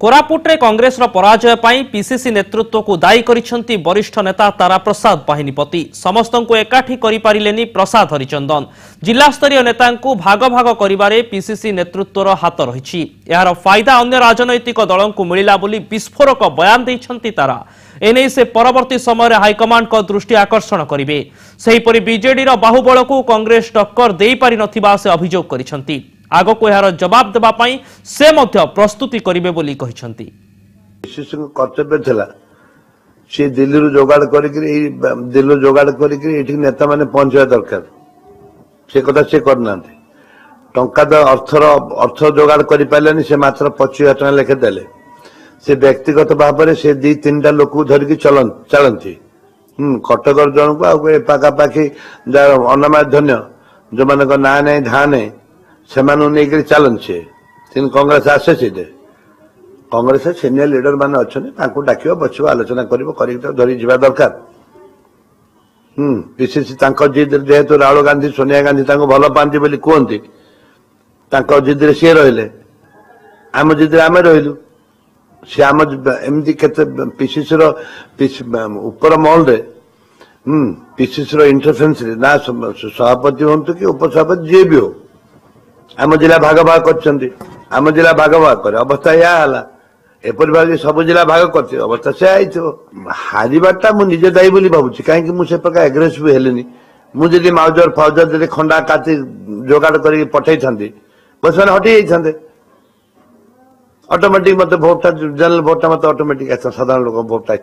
कोरापुट्रे कांग्रेस पराजय पाई पीसीसी नेतृत्व को दायी करिसेंती वरिष्ठ नेता तारा प्रसाद बाहिनीपति। समस्त को एकाठी करि पारिलेनी प्रसाद हरिचंदन। जिला स्तरीय नेता को भाग भाग करिबारे पीसीसी नेतृत्वर हाथ रही। यार फायदा अन्य राजनैतिक दलों को मिलिला बोली विस्फोरक बयान देइछंती तारा। एने से परवर्ती समय हाईकमांड को दृष्टि आकर्षण करिवे। सेहीपरि बीजेडी रो बाहुबल को कांग्रेस टक्कर देई पारि नथिबा से अभियोग करिसेंती। आगो को यार जवाब देबा पई से मध्य प्रस्तुति करिवे बोली कहिसेंती। कर्तव्य थिला से दिल्ली जोगाड़ दिल्ली जोगाड़ कर नेता माने पहुंचा दरकार से कथा से करना टंका अर्थ जोगाड़ कर पारे से मात्र 25,000 टका लेखे देले से व्यक्तिगत भाव में से 2-3टा लोक धरिकी चलती कटक जन को पाखापाखि अनामाधन्य जो मान ना नहीं धा नहीं से चलती कांग्रेस आसे सीधे कांग्रेस सीनियर लीडर मान अच्छा डाक बस आलोचना धरी जा दरकार। पीसीसी जिद जेहेतु राहुल गांधी सोनिया गांधी भल पाती बोली कहती जिद्रे सी रहिले आम जिद्रे आम रहिलु सी आम एमती पीसीसी ऊपर महल पीसीसी इंटरफेरेंस ना सभापति हूँ कि उपसभापति जी भी हो आम जिला भाग भाग कर आम जिला भाग भाग कर अवस्था या एपरी भाग सब जिला भाग कर अवस्था से आई हारवाटा मुझे दायी बोली भावुँ कहीं मुझे प्रकार एग्रेसिव हेली मुझे माउजर फाउजर खंडा काती जोगाड़ कर पठे था बस मैंने हटि जाते ऑटोमेटिक मत भोटा जनरल भोटा मत ऑटोमेटिक साधारण लोक भोटा।